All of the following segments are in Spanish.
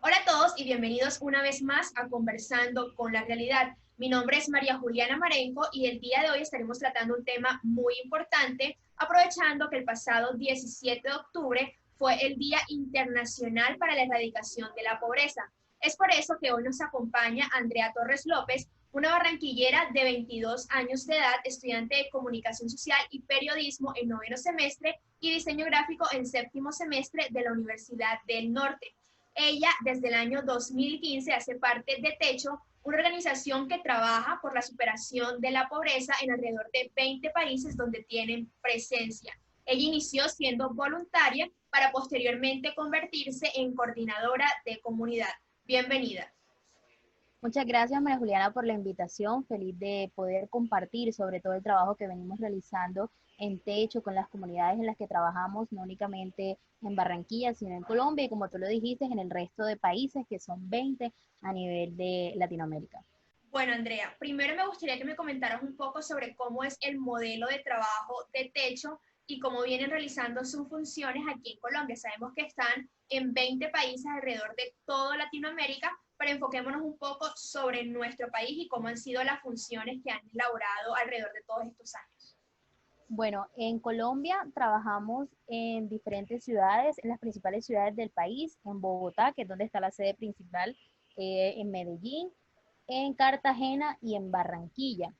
Hola a todos y bienvenidos una vez más a Conversando con la Realidad. Mi nombre es María Juliana Marenco y el día de hoy estaremos tratando un tema muy importante, aprovechando que el pasado 17 de octubre fue el Día Internacional para la Erradicación de la Pobreza. Es por eso que hoy nos acompaña Andrea Torres López, una barranquillera de 22 años de edad, estudiante de Comunicación Social y Periodismo en noveno semestre y Diseño Gráfico en séptimo semestre de la Universidad del Norte. Ella desde el año 2015 hace parte de Techo, una organización que trabaja por la superación de la pobreza en alrededor de 20 países donde tienen presencia. Ella inició siendo voluntaria para posteriormente convertirse en coordinadora de comunidad. Bienvenida. Muchas gracias, María Juliana, por la invitación. Feliz de poder compartir sobre todo el trabajo que venimos realizando en Techo con las comunidades en las que trabajamos, no únicamente en Barranquilla, sino en Colombia y, como tú lo dijiste, en el resto de países, que son 20 a nivel de Latinoamérica. Bueno, Andrea, primero me gustaría que me comentaras un poco sobre cómo es el modelo de trabajo de Techo y cómo vienen realizando sus funciones aquí en Colombia. Sabemos que están en 20 países alrededor de toda Latinoamérica, pero enfoquémonos un poco sobre nuestro país y cómo han sido las funciones que han elaborado alrededor de todos estos años. Bueno, en Colombia trabajamos en diferentes ciudades, en las principales ciudades del país, en Bogotá, que es donde está la sede principal, en Medellín, en Cartagena y en Barranquilla.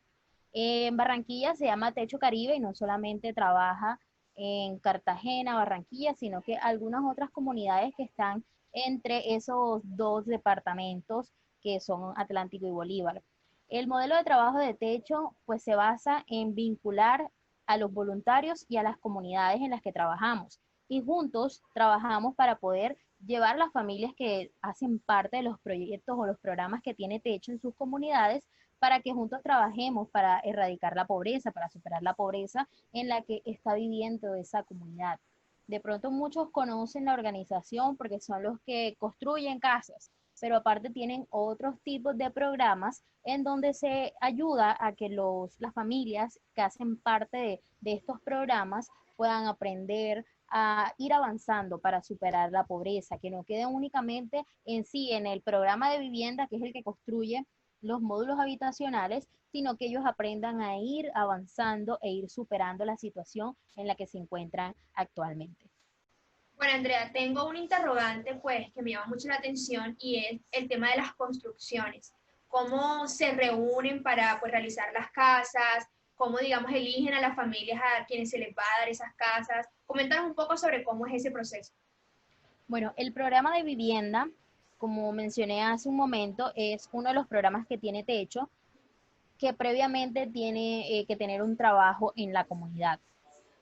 En Barranquilla se llama Techo Caribe y no solamente trabaja en Cartagena, Barranquilla, sino que algunas otras comunidades que están entre esos dos departamentos que son Atlántico y Bolívar. El modelo de trabajo de Techo pues se basa en vincular a los voluntarios y a las comunidades en las que trabajamos. Y juntos trabajamos para poder llevar las familias que hacen parte de los proyectos o los programas que tiene Techo en sus comunidades para que juntos trabajemos para erradicar la pobreza, para superar la pobreza en la que está viviendo esa comunidad. De pronto muchos conocen la organización porque son los que construyen casas, pero aparte tienen otros tipos de programas en donde se ayuda a que las familias que hacen parte de estos programas puedan aprender a ir avanzando para superar la pobreza, que no quede únicamente en sí en el programa de vivienda, que es el que construye los módulos habitacionales, sino que ellos aprendan a ir avanzando e ir superando la situación en la que se encuentran actualmente. Bueno, Andrea, tengo un interrogante pues que me llama mucho la atención y es el tema de las construcciones. ¿Cómo se reúnen para pues realizar las casas? ¿Cómo, digamos, eligen a las familias a quienes se les va a dar esas casas? Coméntanos un poco sobre cómo es ese proceso. Bueno, el programa de vivienda, como mencioné hace un momento, es uno de los programas que tiene Techo, que previamente tiene que tener un trabajo en la comunidad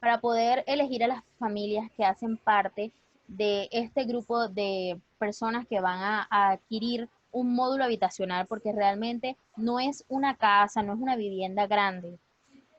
para poder elegir a las familias que hacen parte de este grupo de personas que van a adquirir un módulo habitacional, porque realmente no es una casa, no es una vivienda grande,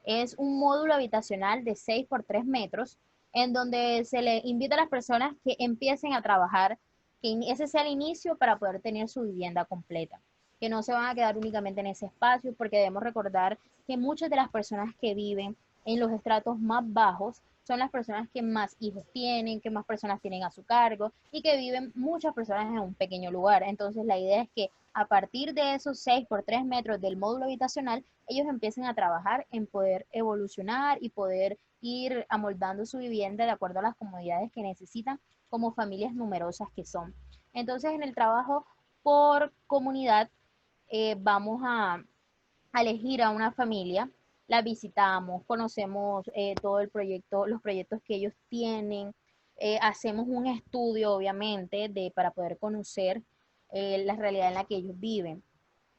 es un módulo habitacional de 6 por 3 metros, en donde se le invita a las personas que empiecen a trabajar, que ese sea el inicio para poder tener su vivienda completa, que no se van a quedar únicamente en ese espacio, porque debemos recordar que muchas de las personas que viven en los estratos más bajos son las personas que más hijos tienen, que más personas tienen a su cargo y que viven muchas personas en un pequeño lugar. Entonces la idea es que a partir de esos 6 por 3 metros del módulo habitacional, ellos empiecen a trabajar en poder evolucionar y poder ir amoldando su vivienda de acuerdo a las comodidades que necesitan como familias numerosas que son. Entonces, en el trabajo por comunidad, vamos a elegir a una familia, la visitamos, conocemos todo el proyecto, los proyectos que ellos tienen, hacemos un estudio, obviamente, para poder conocer la realidad en la que ellos viven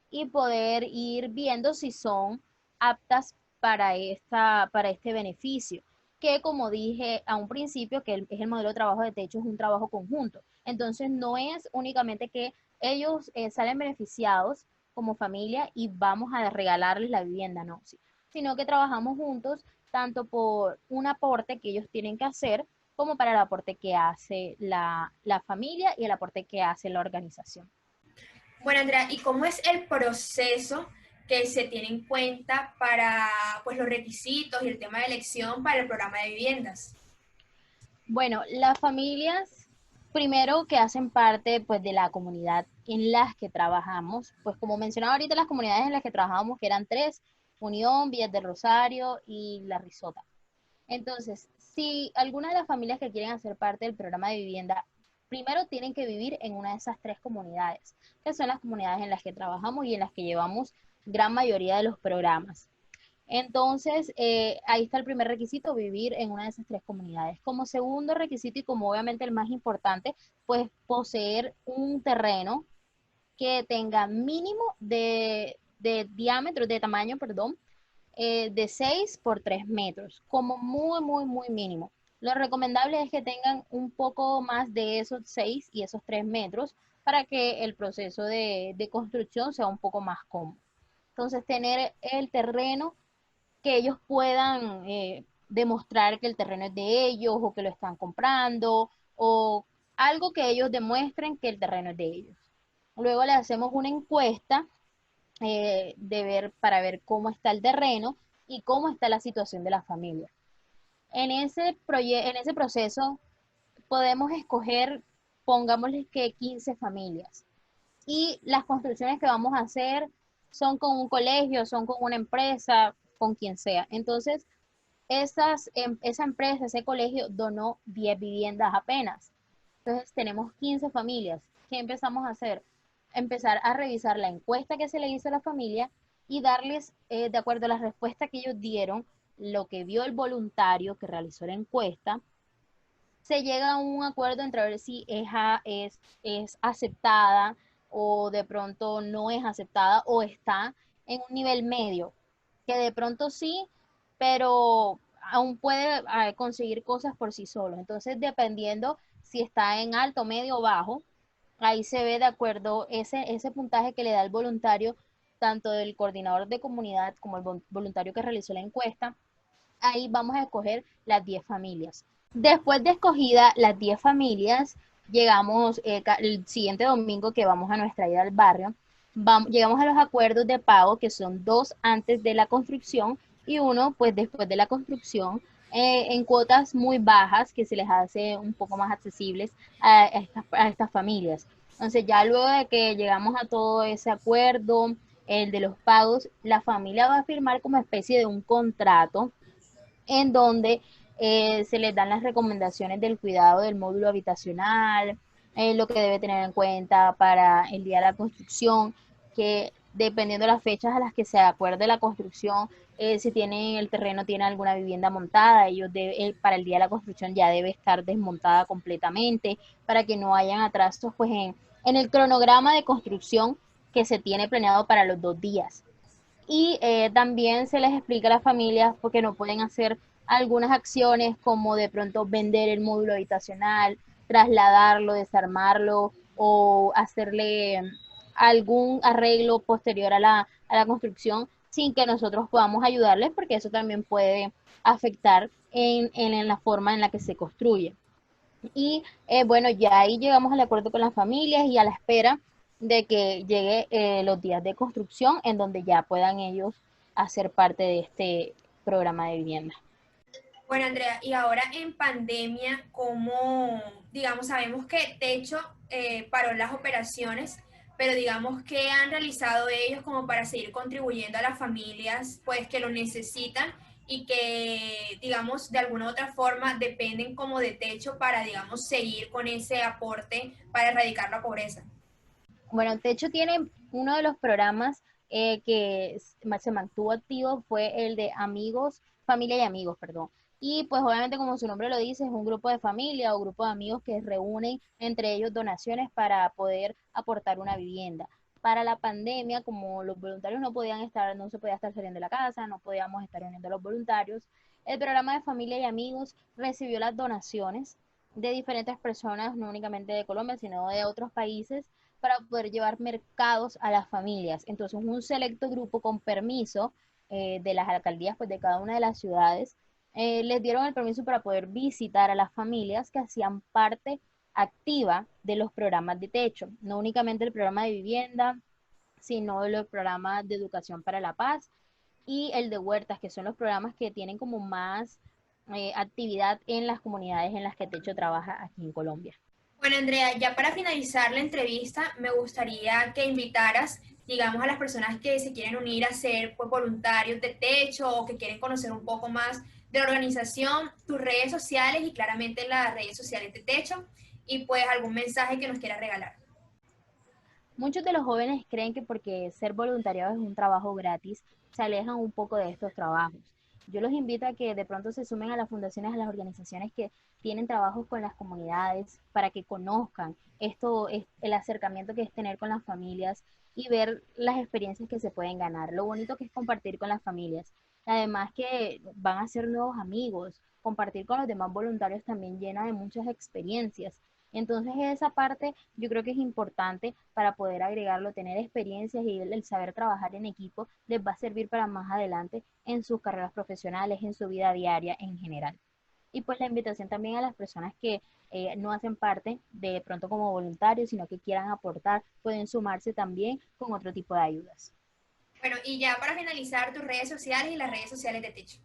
y poder ir viendo si son aptas para este beneficio, que como dije a un principio, que es el modelo de trabajo de Techo, es un trabajo conjunto. Entonces no es únicamente que ellos salen beneficiados como familia y vamos a regalarles la vivienda, no, sí, sino que trabajamos juntos tanto por un aporte que ellos tienen que hacer como para el aporte que hace la familia y el aporte que hace la organización. Bueno, Andrea, ¿y cómo es el proceso que se tiene en cuenta para pues, los requisitos y el tema de elección para el programa de viviendas? Bueno, las familias Primero que hacen parte pues de la comunidad en las que trabajamos, pues como mencionaba ahorita las comunidades en las que trabajamos, que eran tres: Unión, Villas del Rosario y La Risota. Entonces, si alguna de las familias que quieren hacer parte del programa de vivienda, primero tienen que vivir en una de esas tres comunidades, que son las comunidades en las que trabajamos y en las que llevamos gran mayoría de los programas. Entonces, ahí está el primer requisito: vivir en una de esas tres comunidades. Como segundo requisito y como obviamente el más importante, pues poseer un terreno que tenga mínimo de diámetro, de tamaño, perdón, de 6 por 3 metros, como muy, muy, muy mínimo. Lo recomendable es que tengan un poco más de esos 6 y esos 3 metros para que el proceso de construcción sea un poco más cómodo. Entonces, tener el terreno que ellos puedan demostrar que el terreno es de ellos o que lo están comprando o algo que ellos demuestren que el terreno es de ellos. Luego le hacemos una encuesta para ver cómo está el terreno y cómo está la situación de la familia. En ese proceso podemos escoger, pongámosle que 15 familias. Y las construcciones que vamos a hacer son con un colegio, son con una empresa, con quien sea. Entonces, esa empresa, ese colegio donó 10 viviendas apenas. Entonces, tenemos 15 familias. ¿Qué empezamos a hacer? Empezar a revisar la encuesta que se le hizo a la familia y darles, de acuerdo a la respuesta que ellos dieron, lo que vio el voluntario que realizó la encuesta, se llega a un acuerdo entre ver si es aceptada o de pronto no es aceptada o está en un nivel medio, que de pronto sí, pero aún puede conseguir cosas por sí solo. Entonces, dependiendo si está en alto, medio o bajo, ahí se ve de acuerdo ese puntaje que le da el voluntario, tanto del coordinador de comunidad como el voluntario que realizó la encuesta. Ahí vamos a escoger las 10 familias. Después de escogida las 10 familias, llegamos el siguiente domingo que vamos a nuestra ida al barrio, llegamos a los acuerdos de pago, que son 2 antes de la construcción y uno pues después de la construcción, en cuotas muy bajas que se les hace un poco más accesibles a estas familias. Entonces, ya luego de que llegamos a todo ese acuerdo, el de los pagos, la familia va a firmar como especie de un contrato en donde se les dan las recomendaciones del cuidado del módulo habitacional, lo que debe tener en cuenta para el día de la construcción, que dependiendo de las fechas a las que se acuerde la construcción, si tienen el terreno, tiene alguna vivienda montada, para el día de la construcción ya debe estar desmontada completamente para que no hayan atrasos pues en el cronograma de construcción que se tiene planeado para los 2 días. Y también se les explica a las familias porque no pueden hacer algunas acciones como de pronto vender el módulo habitacional, trasladarlo, desarmarlo o hacerle algún arreglo posterior a la construcción sin que nosotros podamos ayudarles, porque eso también puede afectar en la forma en la que se construye. Y bueno, ya ahí llegamos al acuerdo con las familias y a la espera de que llegue los días de construcción en donde ya puedan ellos hacer parte de este programa de vivienda. Bueno, Andrea, y ahora en pandemia, ¿cómo, digamos, sabemos que Techo paró las operaciones, pero digamos, ¿qué han realizado ellos como para seguir contribuyendo a las familias, pues, que lo necesitan y que, digamos, de alguna u otra forma dependen como de Techo para, digamos, seguir con ese aporte para erradicar la pobreza? Bueno, Techo tiene uno de los programas que se mantuvo activo, fue el de amigos, familia y amigos, perdón. Y pues obviamente como su nombre lo dice, es un grupo de familia o grupo de amigos que reúnen entre ellos donaciones para poder aportar una vivienda. Para la pandemia, como los voluntarios no se podía estar saliendo de la casa, no podíamos estar uniendo a los voluntarios, el programa de familia y amigos recibió las donaciones de diferentes personas, no únicamente de Colombia, sino de otros países, para poder llevar mercados a las familias. Entonces, un selecto grupo con permiso de las alcaldías pues, de cada una de las ciudades les dieron el permiso para poder visitar a las familias que hacían parte activa de los programas de techo, no únicamente el programa de vivienda, sino los programas de educación para la paz y el de huertas, que son los programas que tienen como más actividad en las comunidades en las que Techo trabaja aquí en Colombia. Bueno, Andrea, ya para finalizar la entrevista, me gustaría que invitaras, digamos, a las personas que se quieren unir a ser pues, voluntarios de Techo o que quieren conocer un poco más de la organización, tus redes sociales y claramente las redes sociales de Techo y pues algún mensaje que nos quieras regalar. Muchos de los jóvenes creen que porque ser voluntariado es un trabajo gratis, se alejan un poco de estos trabajos. Yo los invito a que de pronto se sumen a las fundaciones, a las organizaciones que tienen trabajos con las comunidades, para que conozcan esto, el acercamiento que es tener con las familias y ver las experiencias que se pueden ganar. Lo bonito que es compartir con las familias. Además que van a ser nuevos amigos, compartir con los demás voluntarios también llena de muchas experiencias. Entonces esa parte yo creo que es importante para poder agregarlo, tener experiencias y el saber trabajar en equipo les va a servir para más adelante en sus carreras profesionales, en su vida diaria en general. Y pues la invitación también a las personas que no hacen parte de pronto como voluntarios, sino que quieran aportar, pueden sumarse también con otro tipo de ayudas. Bueno, y ya para finalizar, tus redes sociales y las redes sociales de Techo.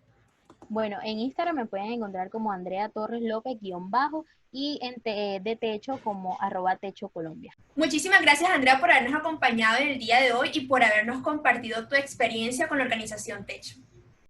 Bueno, en Instagram me pueden encontrar como Andrea Torres López guión bajo y de techo como @techo Colombia. Muchísimas gracias, Andrea, por habernos acompañado en el día de hoy y por habernos compartido tu experiencia con la organización Techo.